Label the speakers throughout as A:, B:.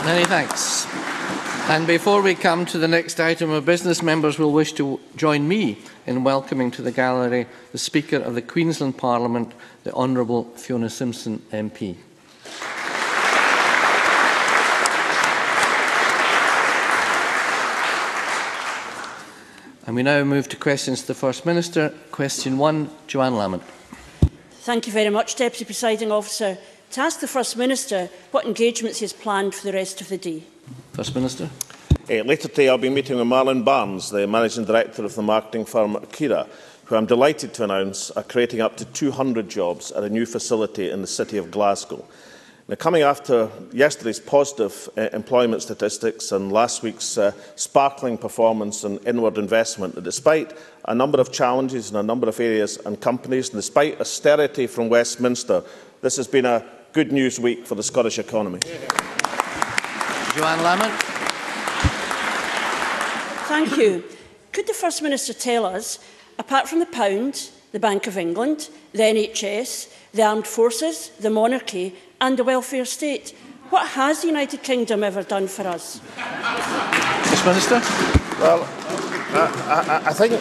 A: Many thanks. And before we come to the next item of business, members will wish to join me in welcoming to the gallery the Speaker of the Queensland Parliament, the Honourable Fiona Simpson MP. And we now move to questions to the First Minister. Question 1, Joanne Lamont.
B: Thank you very much, Deputy Presiding Officer. To ask the First Minister what engagements he has planned for the rest of the day.
A: First Minister.
C: Later today I'll be meeting with Marlon Barnes, the Managing Director of the marketing firm Kira, who I'm delighted to announce are creating up to 200 jobs at a new facility in the city of Glasgow. Now, coming after yesterday's positive employment statistics and last week's sparkling performance and inward investment, despite a number of challenges in a number of areas and companies, and despite austerity from Westminster, this has been a good news week for the Scottish economy.
A: Joanne Lamont.
B: Thank you. Could the First Minister tell us, apart from the pound, the Bank of England, the NHS, the armed forces, the monarchy and the welfare state, what has the United Kingdom ever done for us?
A: First Minister.
C: Well, I think,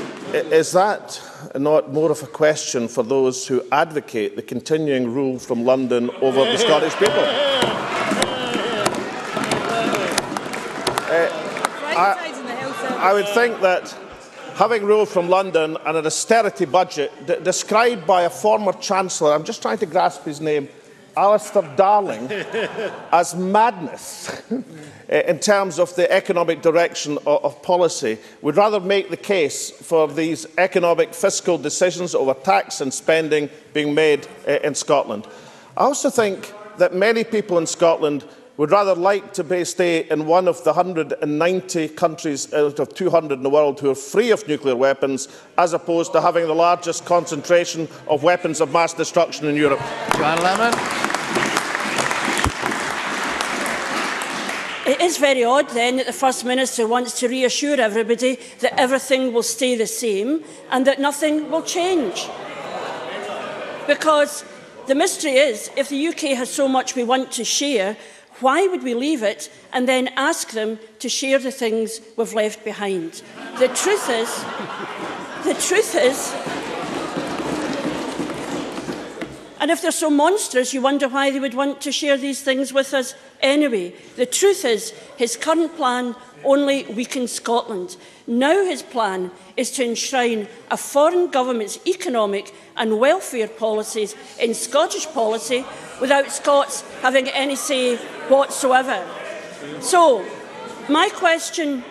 C: is that not more of a question for those who advocate the continuing rule from London over the Scottish people? I would think that having rule from London and an austerity budget described by a former Chancellor, I'm just trying to grasp his name, Alistair Darling, as madness in terms of the economic direction of policy, would rather make the case for these economic fiscal decisions over tax and spending being made in Scotland. I also think that many people in Scotland would rather like to stay in one of the 190 countries out of 200 in the world who are free of nuclear weapons, as opposed to having the largest concentration of weapons of mass destruction in Europe.
A: Joanne Lamont.
B: It is very odd, then, that the First Minister wants to reassure everybody that everything will stay the same and that nothing will change. Because the mystery is, if the UK has so much we want to share, why would we leave it and then ask them to share the things we've left behind? The truth is, and if they're so monstrous, you wonder why they would want to share these things with us anyway. The truth is, his current plan only weakens Scotland. Now his plan is to enshrine a foreign government's economic and welfare policies in Scottish policy without Scots having any say whatsoever. So my question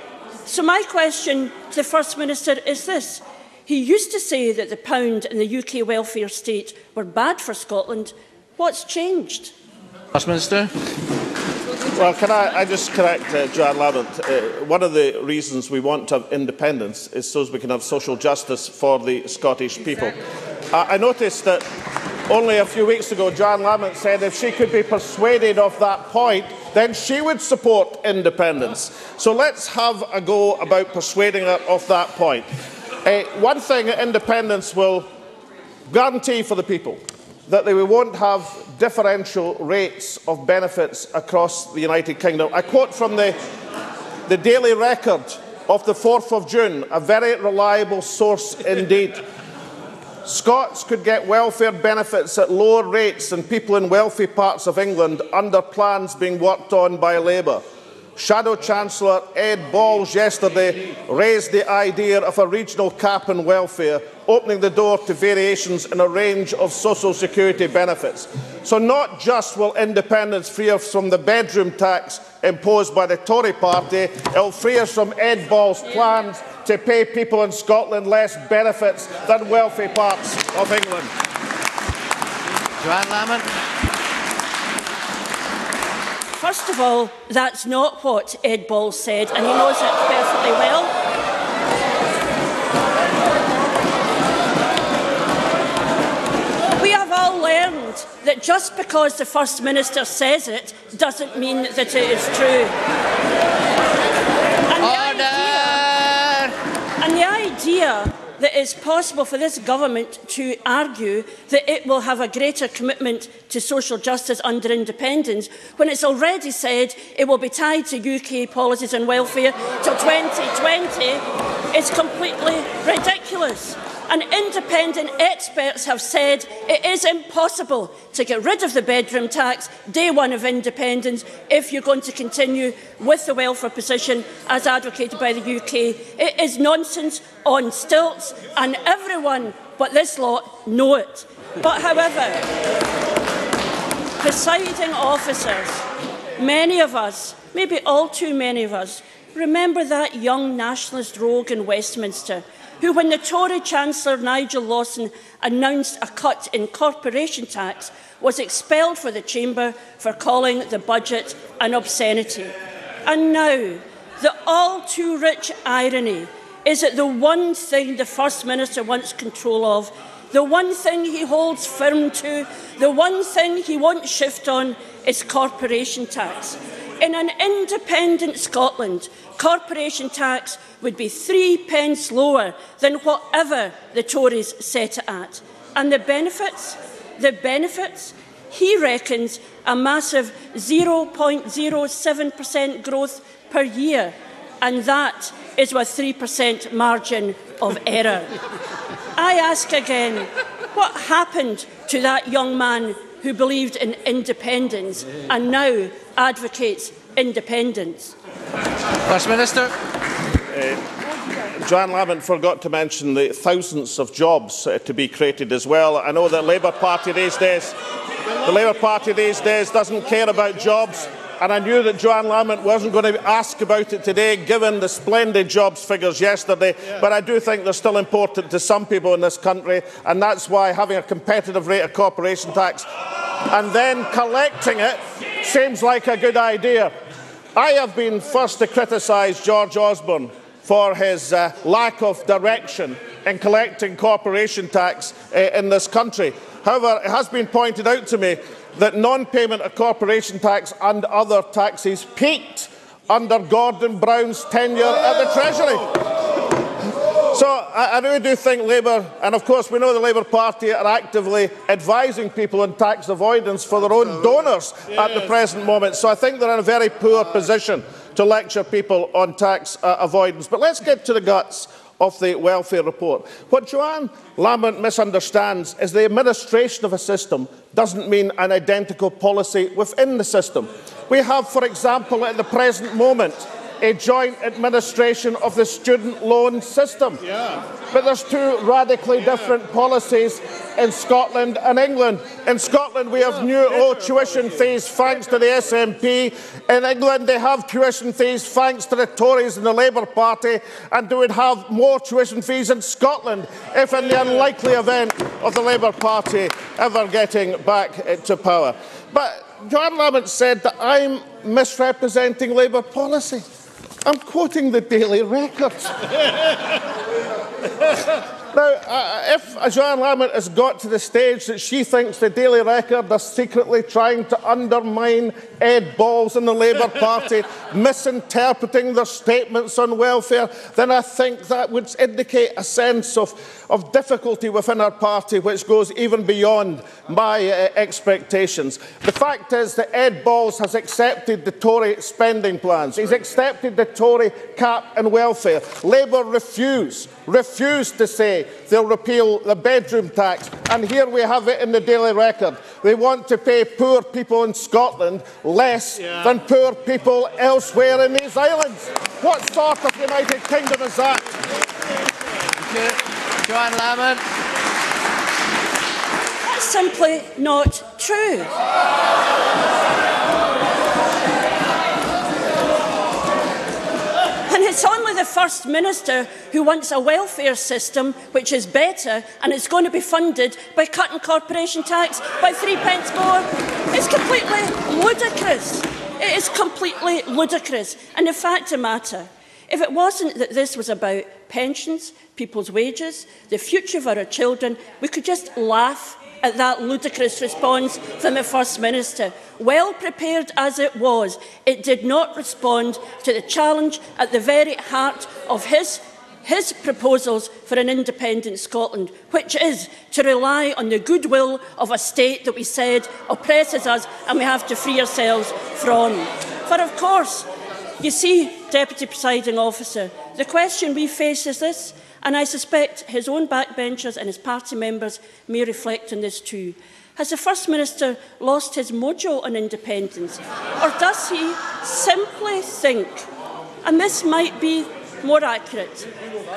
B: to the First Minister is this. He used to say that the pound and the UK welfare state were bad for Scotland. What's changed?
A: First Minister.
C: Well, can I just correct Joanne Lamont? One of the reasons we want to have independence is so we can have social justice for the Scottish people. I noticed that only a few weeks ago Joanne Lamont said if she could be persuaded of that point, then she would support independence. So let's have a go about persuading her of that point. One thing independence will guarantee for the people, that we won't have differential rates of benefits across the United Kingdom. I quote from the Daily Record of the 4th of June, a very reliable source indeed. Scots could get welfare benefits at lower rates than people in wealthy parts of England under plans being worked on by Labour. Shadow Chancellor Ed Balls yesterday raised the idea of a regional cap on welfare, opening the door to variations in a range of social security benefits. So not just will independence free us from the bedroom tax imposed by the Tory party, it will free us from Ed Balls' plans to pay people in Scotland less benefits than wealthy parts of England.
A: Joanne Lamont.
B: First of all, that's not what Ed Balls said, and he knows it perfectly well. We have all learned that just because the First Minister says it doesn't mean that it is true. And the idea that it's possible for this government to argue that it will have a greater commitment to social justice under independence when it's already said it will be tied to UK policies on welfare till 2020 is completely ridiculous. And independent experts have said it is impossible to get rid of the bedroom tax day one of independence if you're going to continue with the welfare position as advocated by the UK. It is nonsense on stilts, and everyone but this lot know it. But however, presiding officers, many of us, maybe all too many of us, remember that young nationalist rogue in Westminster who, when the Tory Chancellor Nigel Lawson announced a cut in corporation tax, was expelled from the chamber for calling the budget an obscenity. And now, the all-too-rich irony is that the one thing the First Minister wants control of, the one thing he holds firm to, the one thing he won't shift on is corporation tax. In an independent Scotland, corporation tax would be 3 pence lower than whatever the Tories set it at. And the benefits? He reckons a massive 0.07% growth per year, and that is with 3% margin of error. I ask again, what happened to that young man who believed in independence and now advocates independence?
A: First Minister.
C: Joanne Lamont forgot to mention the thousands of jobs to be created as well. I know that the Labour Party these days doesn't care about jobs, and I knew that Joanne Lamont wasn't going to ask about it today, given the splendid jobs figures yesterday. But I do think they're still important to some people in this country, and that's why having a competitive rate of corporation tax and then collecting it seems like a good idea. I have been first to criticise George Osborne for his lack of direction in collecting corporation tax in this country. However, it has been pointed out to me that non-payment of corporation tax and other taxes peaked under Gordon Brown's tenure at the Treasury. So I really do think Labour, and of course we know the Labour Party are actively advising people on tax avoidance for their own donors at the present moment. So I think they're in a very poor position to lecture people on tax avoidance. But let's get to the guts of the welfare report. What Joanne Lamont misunderstands is the administration of a system doesn't mean an identical policy within the system. We have, for example, at the present moment, a joint administration of the student loan system. But there's two radically different policies in Scotland and England. In Scotland, we have new low tuition fees thanks to the SNP. In England, they have tuition fees thanks to the Tories and the Labour Party. And they would have more tuition fees in Scotland if, in the unlikely event of the Labour Party ever getting back to power. But Joanne Lamont said that I'm misrepresenting Labour policy. I'm quoting the Daily Record. Now, if Joanne Lamont has got to the stage that she thinks the Daily Record are secretly trying to undermine Ed Balls and the Labour Party, misinterpreting their statements on welfare, then I think that would indicate a sense of difficulty within our party which goes even beyond my expectations. The fact is that Ed Balls has accepted the Tory spending plans. He's accepted the Tory cap and welfare. Labour refused to say they'll repeal the bedroom tax, and here we have it in the Daily Record. They want to pay poor people in Scotland less than poor people elsewhere in these islands. What sort of United Kingdom is that?
A: Joanne Lamont.
B: That's simply not true. And it's only the First Minister who wants a welfare system which is better, and it's going to be funded by cutting corporation tax by 3 pence more. It's completely ludicrous. It is completely ludicrous. And the fact of the matter, if it wasn't that this was about pensions, people's wages, the future of our children, we could just laugh at that ludicrous response from the First Minister. Well prepared as it was, it did not respond to the challenge at the very heart of his his proposals for an independent Scotland, which is to rely on the goodwill of a state that we said oppresses us and we have to free ourselves from. For of course, you see, Deputy Presiding Officer, the question we face is this, and I suspect his own backbenchers and his party members may reflect on this too. Has the First Minister lost his mojo on independence? Or does he simply think, and this might be more accurate,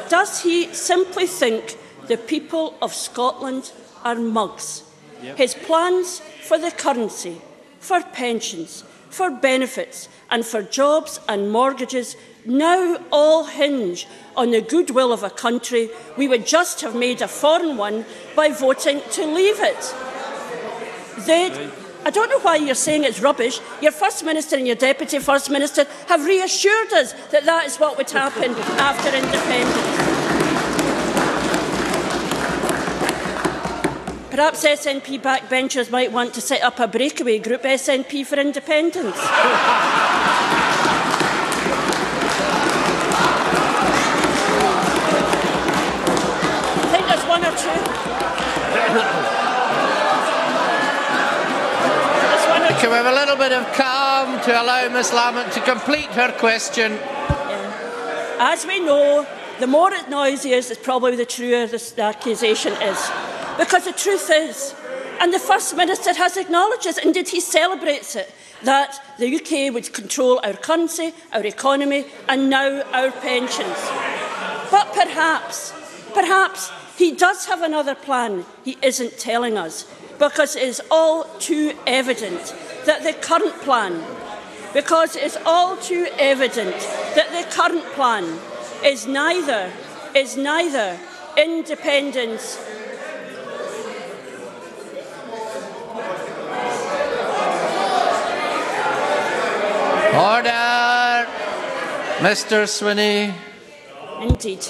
B: does he simply think the people of Scotland are mugs? Yep. His plans for the currency, for pensions, for benefits and for jobs and mortgages now all hinge on the goodwill of a country we would just have made a foreign one by voting to leave it. I don't know why you're saying it's rubbish. Your First Minister and your Deputy First Minister have reassured us that that is what would happen after independence. Perhaps SNP backbenchers might want to set up a breakaway group, SNP for Independence. I think there's one or two.
A: Can we have a little bit of calm to allow Ms Lamont to complete her question?
B: Yeah. As we know, the more noisy it is, probably the truer the accusation is. Because the truth is, and the First Minister has acknowledged this, indeed he celebrates it, that the UK would control our currency, our economy and now our pensions. But perhaps he does have another plan he isn't telling us, because it is all too evident that the current plan, is neither independence
A: Order! Mr Swinney.
B: Indeed.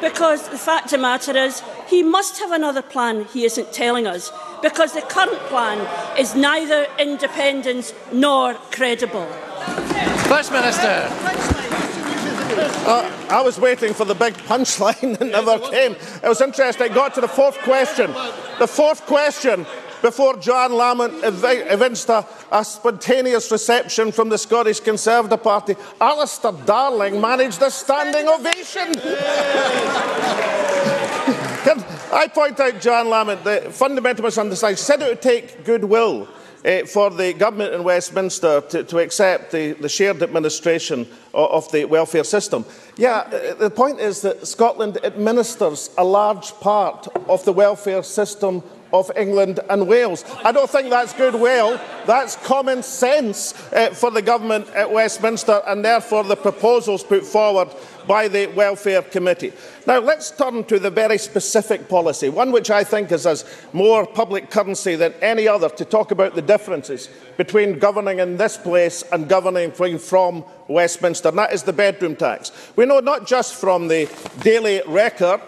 B: Because the fact of the matter is, he must have another plan he isn't telling us, because the current plan is neither independence nor credible.
A: First Minister.
C: I was waiting for the big punchline that never came. It was interesting. I got to the fourth question. The fourth question, before Joanne Lamont evinced a spontaneous reception from the Scottish Conservative Party, Alistair Darling managed a standing ovation. Can I point out, Joanne Lamont, the fundamental misunderstanding? She said it would take goodwill for the government in Westminster to accept the shared administration of the welfare system. Yeah, the point is that Scotland administers a large part of the welfare system of England and Wales. I don't think that's goodwill. That's common sense for the government at Westminster, and therefore the proposals put forward by the Welfare Committee. Now let's turn to the very specific policy, one which I think has more public currency than any other, to talk about the differences between governing in this place and governing from Westminster, and that is the bedroom tax. We know not just from the Daily Record,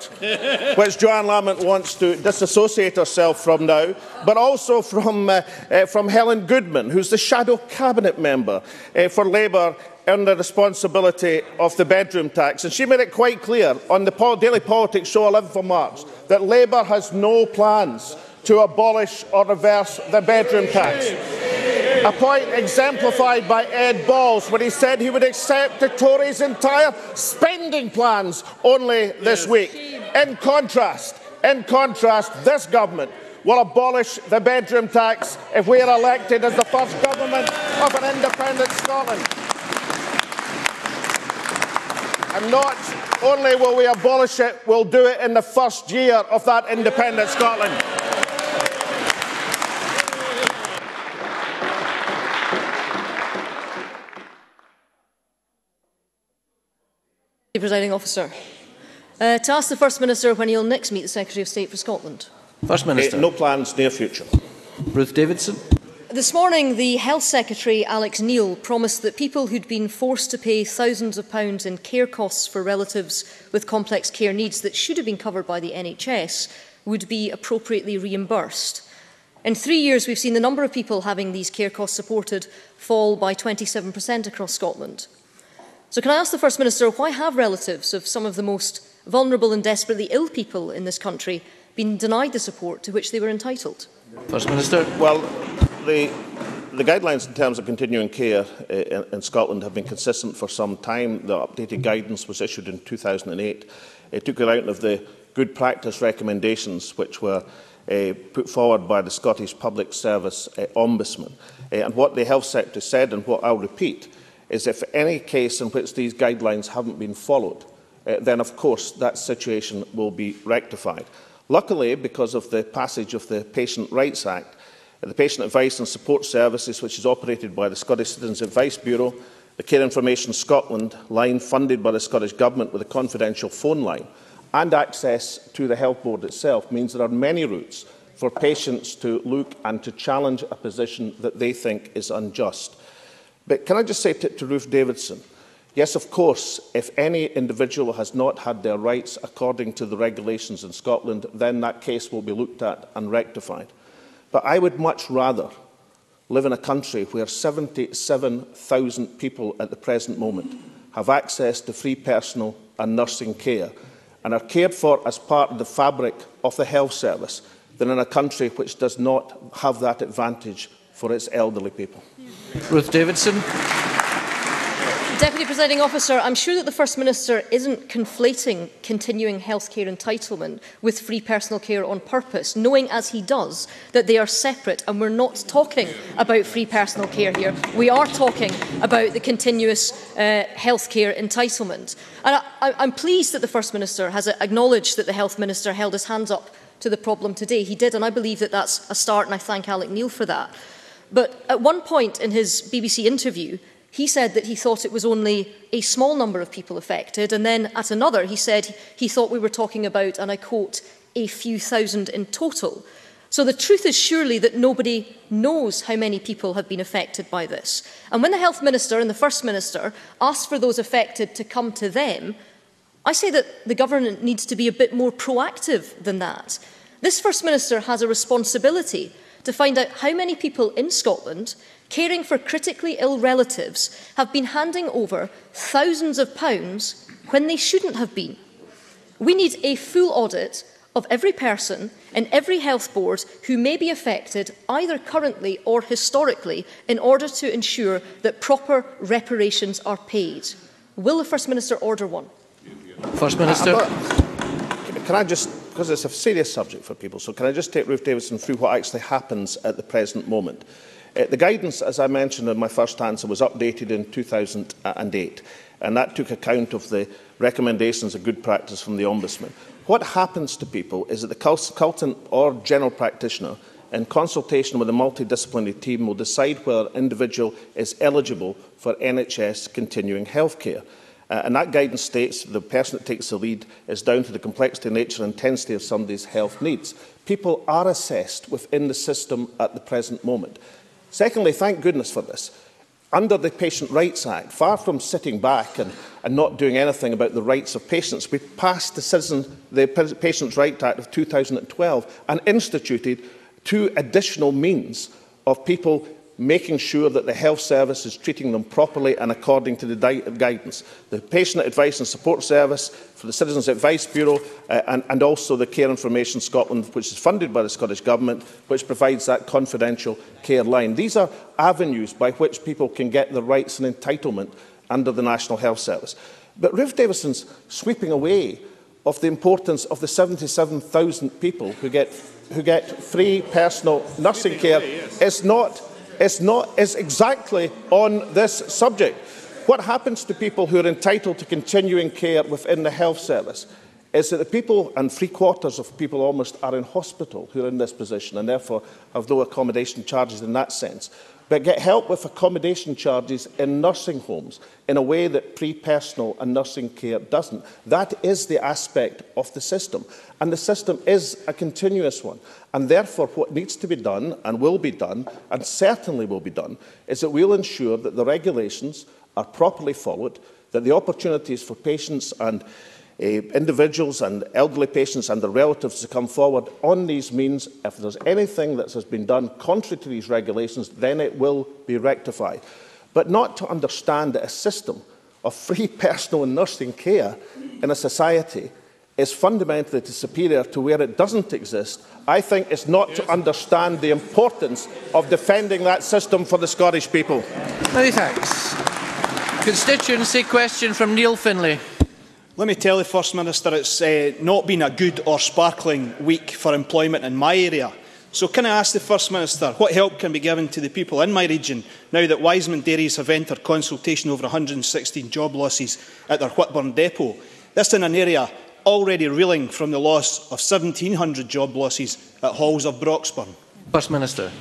C: which Joanne Lamont wants to disassociate herself from now, but also from Helen Goodman, who's the shadow cabinet member for Labour in the responsibility of the bedroom tax. And she made it quite clear on the Daily Politics show 11th of March that Labour has no plans to abolish or reverse the bedroom tax. A point exemplified by Ed Balls when he said he would accept the Tories' entire spending plans only this week. In contrast, this government will abolish the bedroom tax if we are elected as the first government of an independent Scotland. And not only will we abolish it, we'll do it in the first year of that independent Scotland.
D: Presiding Officer. To ask the First Minister when he will next meet the Secretary of State for Scotland.
A: First Minister.
C: No plans, near future.
A: Ruth Davidson.
D: This morning, the Health Secretary, Alex Neil, promised that people who'd been forced to pay thousands of pounds in care costs for relatives with complex care needs that should have been covered by the NHS would be appropriately reimbursed. In 3 years, we've seen the number of people having these care costs supported fall by 27% across Scotland. So can I ask the First Minister, why have relatives of some of the most vulnerable and desperately ill people in this country been denied the support to which they were entitled?
A: First Minister.
C: Well, the guidelines in terms of continuing care in Scotland have been consistent for some time. The updated guidance was issued in 2008. It took account of the good practice recommendations which were put forward by the Scottish Public Service Ombudsman. And what the Health Secretary said, and what I'll repeat, is if any case in which these guidelines haven't been followed, then of course that situation will be rectified. Luckily, because of the passage of the Patient Rights Act, the Patient Advice and Support Services, which is operated by the Scottish Citizens Advice Bureau, the Care Information Scotland line funded by the Scottish Government with a confidential phone line, and access to the Health Board itself, means there are many routes for patients to look and to challenge a position that they think is unjust. But can I just say to Ruth Davidson, yes, of course, if any individual has not had their rights according to the regulations in Scotland, then that case will be looked at and rectified. But I would much rather live in a country where 77,000 people at the present moment have access to free personal and nursing care and are cared for as part of the fabric of the health service than in a country which does not have that advantage for its elderly people.
A: Ruth Davidson.
D: Deputy Presiding Officer, I'm sure that the First Minister isn't conflating continuing healthcare entitlement with free personal care on purpose, knowing as he does that they are separate, and we're not talking about free personal care here. We are talking about the continuous healthcare entitlement. And I'm pleased that the First Minister has acknowledged that the Health Minister held his hands up to the problem today. He did, and I believe that that's a start, and I thank Alec Neil for that. But at one point in his BBC interview, he said that he thought it was only a small number of people affected, and then at another he said he thought we were talking about, and I quote, a few thousand in total. So the truth is surely that nobody knows how many people have been affected by this. And when the Health Minister and the First Minister asked for those affected to come to them, I say that the government needs to be a bit more proactive than that. This First Minister has a responsibility to find out how many people in Scotland caring for critically ill relatives have been handing over thousands of pounds when they shouldn't have been. We need a full audit of every person in every health board who may be affected, either currently or historically, in order to ensure that proper reparations are paid. Will the First Minister order one?
A: First Minister.
C: Can I just, because it's a serious subject for people, so can I just take Ruth Davidson through what actually happens at the present moment? The guidance, as I mentioned in my first answer, was updated in 2008, and that took account of the recommendations of good practice from the Ombudsman. What happens to people is that the consultant or general practitioner, in consultation with a multidisciplinary team, will decide whether an individual is eligible for NHS continuing health care. And that guidance states the person that takes the lead is down to the complexity, nature and intensity of somebody's health needs. People are assessed within the system at the present moment. Secondly, thank goodness for this. Under the Patient Rights Act, far from sitting back and not doing anything about the rights of patients, we passed the Patients' Rights Act of 2012 and instituted 2 additional means of people making sure that the health service is treating them properly and according to the guidance. The Patient Advice and Support Service for the Citizens Advice Bureau and also the Care Information Scotland, which is funded by the Scottish Government, which provides that confidential care line. These are avenues by which people can get their rights and entitlement under the National Health Service. But Ruth Davidson's sweeping away of the importance of the 77,000 people who get free personal nursing care is exactly on this subject. What happens to people who are entitled to continuing care within the health service is that the people, and 3/4 of people almost, are in hospital who are in this position and therefore have no accommodation charges in that sense, but get help with accommodation charges in nursing homes in a way that pre-personal and nursing care doesn't. That is the aspect of the system, and the system is a continuous one. And therefore, what needs to be done, and will be done, and certainly will be done, is that we'll ensure that the regulations are properly followed, that the opportunities for patients and individuals and elderly patients and their relatives to come forward on these means, if there's anything that has been done contrary to these regulations, then it will be rectified. But not to understand that a system of free personal and nursing care in a society is fundamentally superior to where it doesn't exist, I think it's not to understand the importance of defending that system for the Scottish people.
A: Many thanks. Constituency question from Neil Finlay.
E: Let me tell the First Minister it's not been a good or sparkling week for employment in my area. So can I ask the First Minister what help can be given to the people in my region now that Wiseman Dairies have entered consultation over 116 job losses at their Whitburn depot? This in an area already reeling from the loss of 1,700 job losses at Halls of Broxburn.
A: First Minister.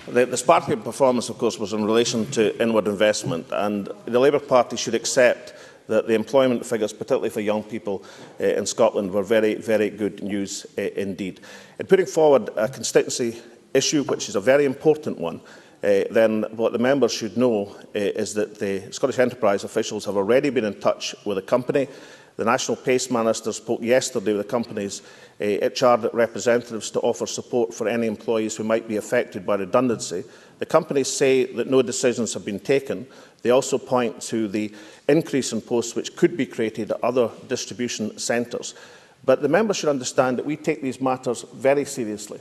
C: The sparkling performance, of course, was in relation to inward investment, and the Labour Party should accept that the employment figures, particularly for young people in Scotland, were very, very good news indeed. In putting forward a constituency issue, which is a very important one, then what the members should know is that the Scottish Enterprise officials have already been in touch with the company. The National Pace Minister spoke yesterday with the company's HR representatives to offer support for any employees who might be affected by redundancy. The companies say that no decisions have been taken. They also point to the increase in posts which could be created at other distribution centres. But the members should understand that we take these matters very seriously,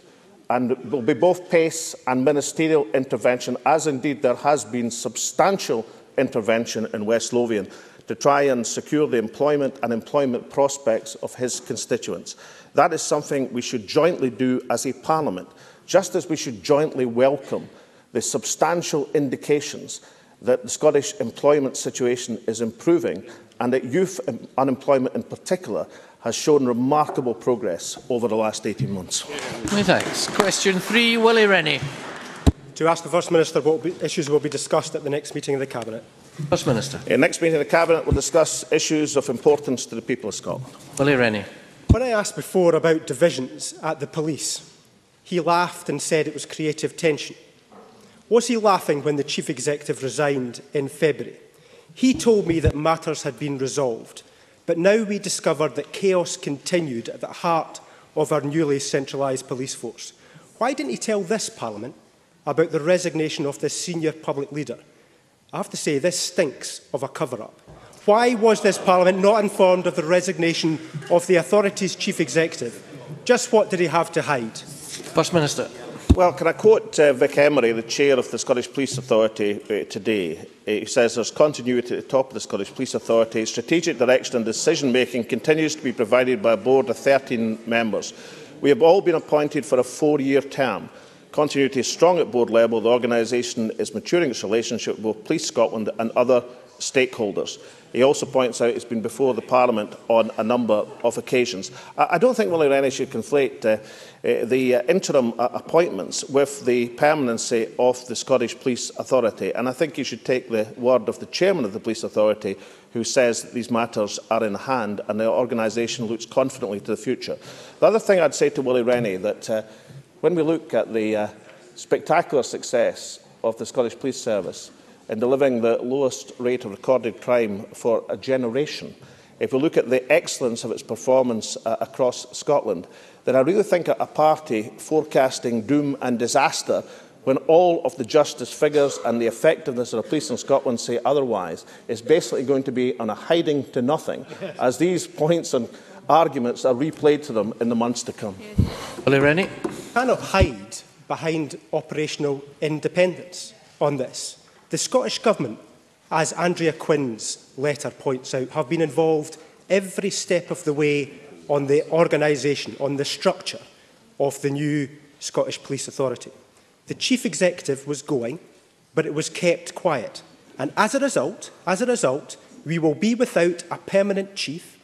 C: and there will be both pace and ministerial intervention, as indeed there has been substantial intervention in West Lothian, to try and secure the employment and employment prospects of his constituents. That is something we should jointly do as a Parliament, just as we should jointly welcome the substantial indications that the Scottish employment situation is improving and that youth unemployment in particular has shown remarkable progress over the last 18 months.
A: Many thanks. Question 3, Willie Rennie.
F: To ask the First Minister what issues will be discussed at the next meeting of the Cabinet.
A: First Minister.
C: The next meeting of the Cabinet will discuss issues of importance to the people of Scotland.
A: Willie Rennie.
F: When I asked before about divisions at the police, he laughed and said it was creative tension. Was he laughing when the Chief Executive resigned in February? He told me that matters had been resolved, but now we discovered that chaos continued at the heart of our newly centralised police force. Why didn't he tell this Parliament about the resignation of this senior public leader? I have to say, this stinks of a cover-up. Why was this Parliament not informed of the resignation of the authority's Chief Executive? Just what did he have to hide?
A: First Minister.
C: Well, can I quote Vic Emery, the Chair of the Scottish Police Authority, today? He says there's continuity at the top of the Scottish Police Authority. Strategic direction and decision-making continues to be provided by a board of 13 members. We have all been appointed for a 4-year term. Continuity is strong at board level. The organisation is maturing its relationship with both Police Scotland and other stakeholders. He also points out it's been before the Parliament on a number of occasions. I don't think Willie Rennie should conflate the interim appointments with the permanency of the Scottish Police Authority, and I think you should take the word of the Chairman of the Police Authority, who says that these matters are in hand and the organisation looks confidently to the future. The other thing I'd say to Willie Rennie that when we look at the spectacular success of the Scottish Police Service in delivering the lowest rate of recorded crime for a generation, if we look at the excellence of its performance across Scotland, then I really think a party forecasting doom and disaster when all of the justice figures and the effectiveness of the police in Scotland say otherwise is basically going to be on a hiding to nothing as these points and arguments are replayed to them in the months to come.
A: Willie Rennie.
F: Cannot hide behind operational independence on this. The Scottish Government, as Andrea Quinn's letter points out, have been involved every step of the way on the organisation, on the structure of the new Scottish Police Authority. The Chief Executive was going, but it was kept quiet. And as a result, we will be without a permanent chief,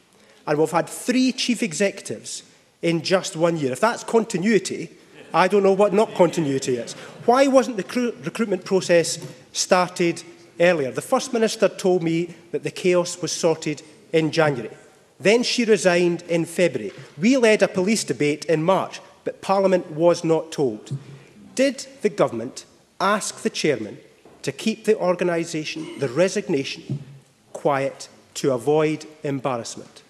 F: and we've had 3 Chief Executives in just 1 year. If that's continuity, I don't know what not continuity is. Why wasn't the recruitment process started earlier? The First Minister told me that the chaos was sorted in January. Then she resigned in February. We led a police debate in March, but Parliament was not told. Did the Government ask the Chairman to keep the organisation, the resignation, quiet to avoid embarrassment?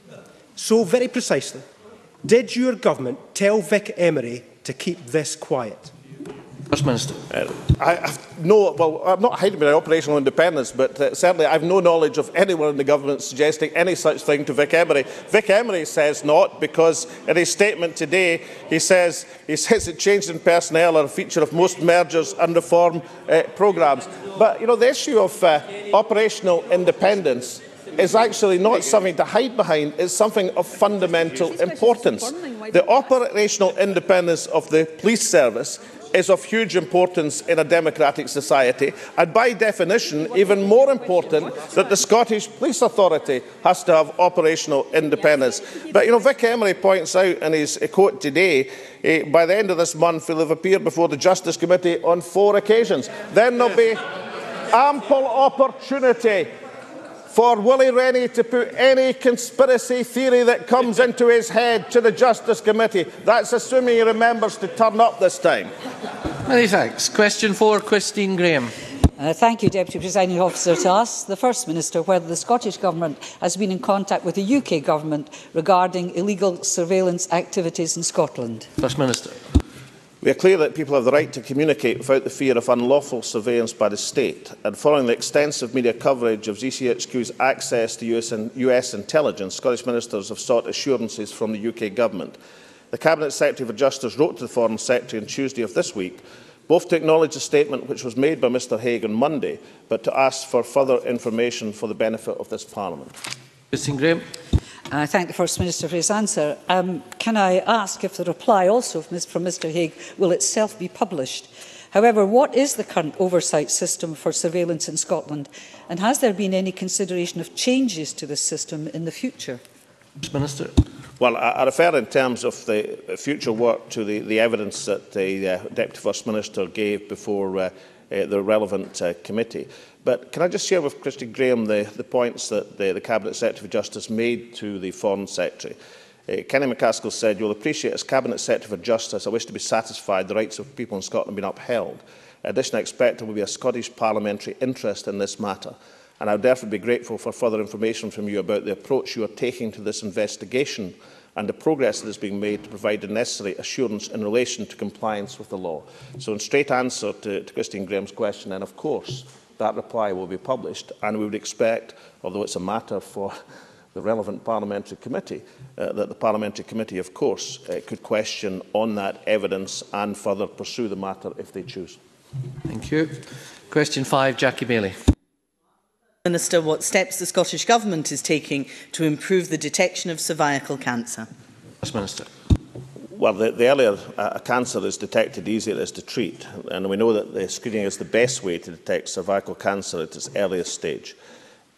F: So, very precisely, did your Government tell Vic Emery to keep this quiet?
A: First Minister.
C: I'm not hiding behind operational independence, but certainly I have no knowledge of anyone in the government suggesting any such thing to Vic Emery. Vic Emery says not, because in his statement today he says that changes in personnel are a feature of most mergers and reform programmes. But the issue of operational independence is actually not something to hide behind. It's something of fundamental importance. The operational independence of the police service is of huge importance in a democratic society, and by definition even more important that the Scottish Police Authority has to have operational independence. But Vic Emery points out in his quote today, by the end of this month he'll have appeared before the Justice Committee on 4 occasions. Then there'll be ample opportunity for Willie Rennie to put any conspiracy theory that comes into his head to the Justice Committee. That's assuming he remembers to turn up this time.
A: Many thanks. Question 4, Christine Graham.
G: Thank you, Deputy Presiding Officer. To ask the First Minister whether the Scottish Government has been in contact with the UK Government regarding illegal surveillance activities in Scotland.
A: First Minister.
C: We are clear that people have the right to communicate without the fear of unlawful surveillance by the state, and following the extensive media coverage of GCHQ's access to US intelligence, Scottish ministers have sought assurances from the UK Government. The Cabinet Secretary for Justice wrote to the Foreign Secretary on Tuesday of this week, both to acknowledge the statement which was made by Mr Hague on Monday, but to ask for further information for the benefit of this Parliament.
A: Christine Graham.
G: I thank the First Minister for his answer. Can I ask if the reply also from Mr Hague will itself be published? However, what is the current oversight system for surveillance in Scotland, and has there been any consideration of changes to this system in the future?
A: First Minister.
C: Well, I refer in terms of the future work to the evidence that the Deputy First Minister gave before the relevant committee. But can I just share with Christine Graham the points that the Cabinet Secretary for Justice made to the Foreign Secretary? Kenny McCaskill said, "You'll appreciate as Cabinet Secretary for Justice, I wish to be satisfied the rights of people in Scotland have been upheld. In addition, I expect there will be a Scottish parliamentary interest in this matter, and I would therefore be grateful for further information from you about the approach you are taking to this investigation and the progress that is being made to provide the necessary assurance in relation to compliance with the law." So in straight answer to Christine Graham's question, then of course that reply will be published, and we would expect, although it's a matter for the relevant parliamentary committee, that the parliamentary committee, of course, could question on that evidence and further pursue the matter if they choose.
A: Thank you. Question 5, Jackie Baillie.
H: Minister, what steps the Scottish Government is taking to improve the detection of cervical cancer?
A: First Minister.
C: Well, the earlier a cancer is detected, the easier it is to treat. And we know that the screening is the best way to detect cervical cancer at its earliest stage.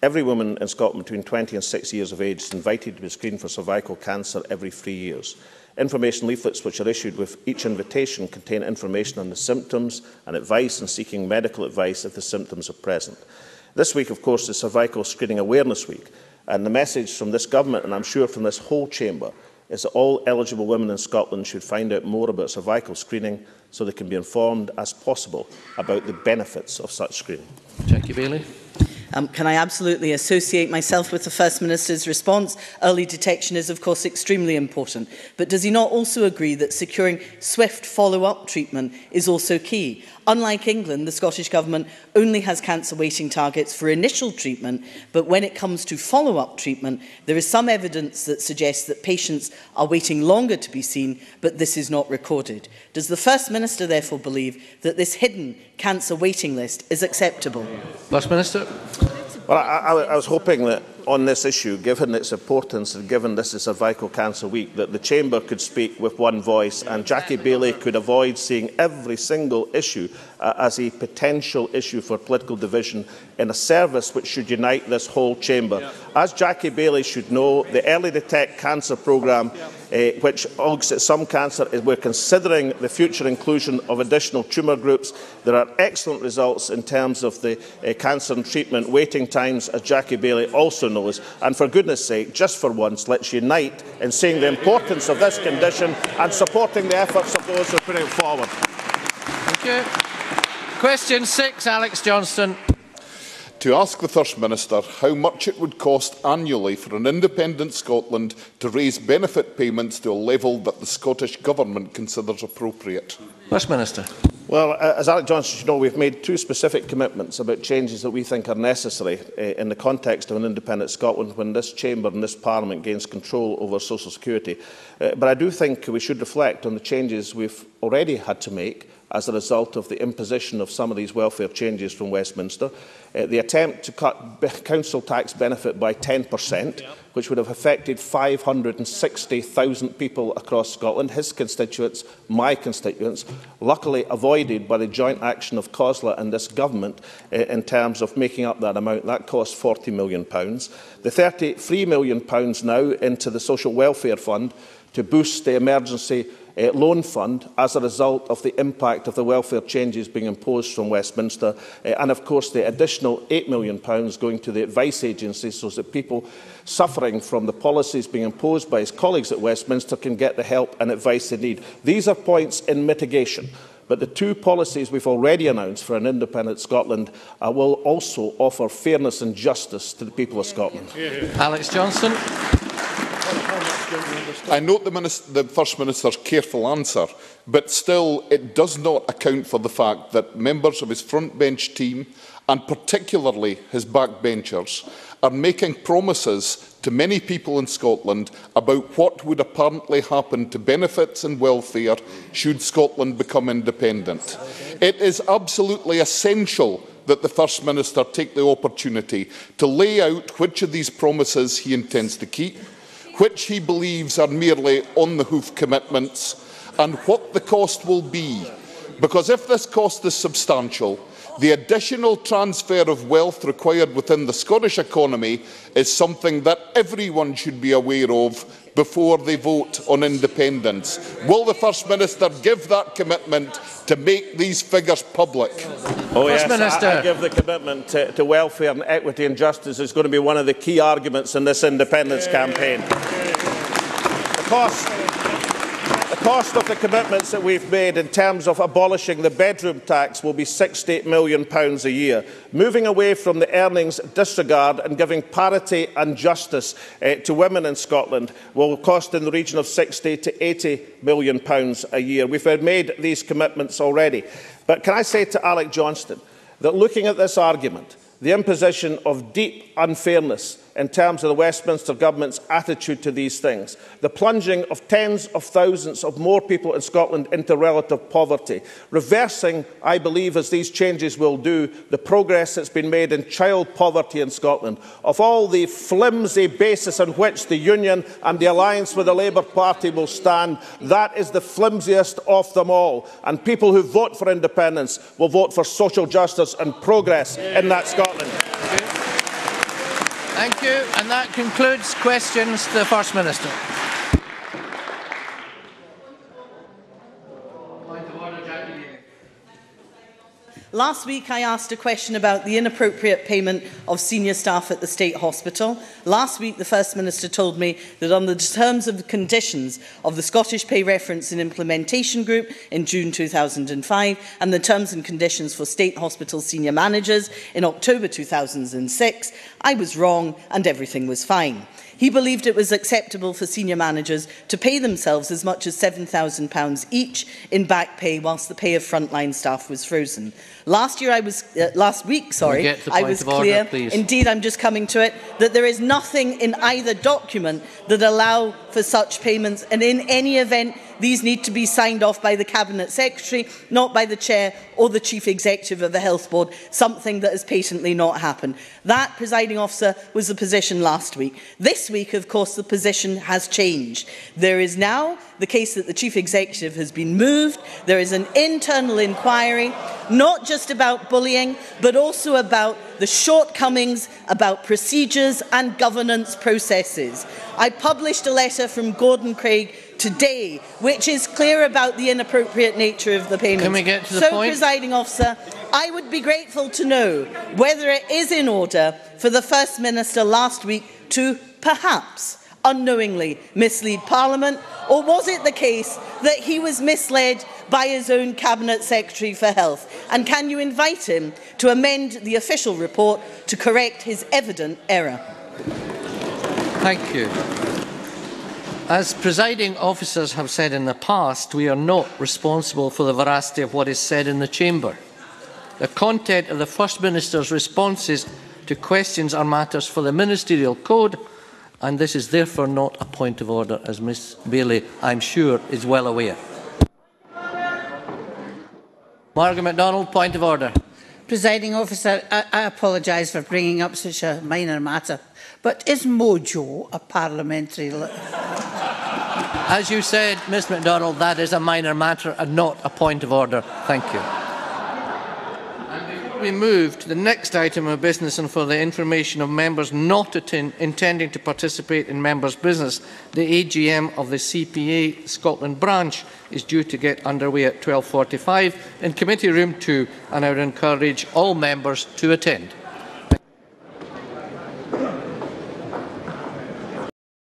C: Every woman in Scotland between 20 and 60 years of age is invited to be screened for cervical cancer every 3 years. Information leaflets which are issued with each invitation contain information on the symptoms and advice on seeking medical advice if the symptoms are present. This week, of course, is Cervical Screening Awareness Week, and the message from this Government, and I'm sure from this whole chamber, is that all eligible women in Scotland should find out more about cervical screening so they can be informed as possible about the benefits of such screening.
A: Jackie Baillie.
H: Can I absolutely associate myself with the First Minister's response? Early detection is, of course, extremely important. But does he not also agree that securing swift follow-up treatment is also key? Unlike England, the Scottish Government only has cancer waiting targets for initial treatment, but when it comes to follow-up treatment, there is some evidence that suggests that patients are waiting longer to be seen, but this is not recorded. Does the First Minister therefore believe that this hidden cancer waiting list is acceptable?
A: First Minister.
C: Well, I was hoping that on this issue, given its importance and given this is Cervical Cancer Week, that the Chamber could speak with one voice and Jackie Baillie could avoid seeing every single issue as a potential issue for political division in a service which should unite this whole Chamber. As Jackie Baillie should know, the Early Detect Cancer Programme, which looks at some cancer, we're considering the future inclusion of additional tumour groups. There are excellent results in terms of the cancer and treatment waiting times, as Jackie Baillie also knows. And for goodness sake, just for once, let's unite in seeing the importance of this condition and supporting the efforts of those who are putting it forward.
A: Thank you. Question 6, Alex Johnston.
I: To ask the First Minister how much it would cost annually for an independent Scotland to raise benefit payments to a level that the Scottish Government considers appropriate.
A: First Minister.
C: Well, as Alex Johnson should know, we've made two specific commitments about changes that we think are necessary in the context of an independent Scotland when this chamber and this parliament gains control over social security. But I do think we should reflect on the changes we've already had to make as a result of the imposition of some of these welfare changes from Westminster. The attempt to cut council tax benefit by 10%, which would have affected 560,000 people across Scotland, his constituents, my constituents, luckily avoided by the joint action of COSLA and this government in terms of making up that amount. That cost £40 million. The £33 million now into the Social Welfare Fund to boost the emergency loan fund as a result of the impact of the welfare changes being imposed from Westminster, and of course the additional £8 million going to the advice agencies so that people suffering from the policies being imposed by his colleagues at Westminster can get the help and advice they need. These are points in mitigation. But the two policies we've already announced for an independent Scotland will also offer fairness and justice to the people of Scotland.
A: Alex Johnson.
I: I note the First Minister's careful answer, but still it does not account for the fact that members of his frontbench team, and particularly his backbenchers, are making promises to many people in Scotland about what would apparently happen to benefits and welfare should Scotland become independent. It is absolutely essential that the First Minister take the opportunity to lay out which of these promises he intends to keep, which he believes are merely on-the-hoof commitments, and what the cost will be. Because if this cost is substantial, the additional transfer of wealth required within the Scottish economy is something that everyone should be aware of before they vote on independence. Will the First Minister give that commitment to make these figures public?
C: Oh yes, I give the commitment to welfare and equity and justice is going to be one of the key arguments in this independence campaign. The cost of the commitments that we've made in terms of abolishing the bedroom tax will be £60 million a year. Moving away from the earnings disregard and giving parity and justice to women in Scotland will cost in the region of £60 to £80 million a year. We've made these commitments already. But can I say to Alex Johnson that looking at this argument, the imposition of deep unfairness in terms of the Westminster Government's attitude to these things, the plunging of tens of thousands of more people in Scotland into relative poverty, reversing, I believe, as these changes will do, the progress that's been made in child poverty in Scotland, of all the flimsy basis on which the Union and the alliance with the Labour Party will stand, that is the flimsiest of them all. And people who vote for independence will vote for social justice and progress in that Scotland.
A: Thank you. And that concludes questions to the First Minister.
H: Last week I asked a question about the inappropriate payment of senior staff at the State Hospital. Last week the First Minister told me that on the terms and conditions of the Scottish Pay Reference and Implementation Group in June 2005 and the terms and conditions for State Hospital senior managers in October 2006, I was wrong and everything was fine. He believed it was acceptable for senior managers to pay themselves as much as £7,000 each in back pay whilst the pay of frontline staff was frozen. Last week, I was clear, indeed I'm just coming to it, that there is nothing in either document that allow for such payments, and in any event these need to be signed off by the Cabinet Secretary, not by the Chair or the Chief Executive of the Health Board, something that has patently not happened. That, presiding officer, was the position last week. This week, of course, the position has changed. There is now the case that the Chief Executive has been moved. There is an internal inquiry, not just about bullying, but also about the shortcomings, about procedures and governance processes. I published a letter from Gordon Craig today, which is clear about the inappropriate nature of the payments.
A: Can we get to the point?
H: Presiding officer, I would be grateful to know whether it is in order for the First Minister last week to perhaps unknowingly mislead Parliament, or was it the case that he was misled by his own Cabinet Secretary for Health? And can you invite him to amend the official report to correct his evident error?
A: Thank you. As presiding officers have said in the past, we are not responsible for the veracity of what is said in the Chamber. The content of the First Minister's responses to questions are matters for the Ministerial Code, and this is therefore not a point of order, as Ms Bailey, I'm sure, is well aware. Margaret MacDonald, point of order.
J: Presiding officer, I apologise for bringing up such a minor matter, but is mojo a parliamentary...
A: As you said, Ms MacDonald, that is a minor matter and not a point of order. Thank you. And before we move to the next item of business, and for the information of members not intending to participate in members' business, the AGM of the CPA Scotland branch is due to get underway at 12:45 in Committee Room 2, and I would encourage all members to attend.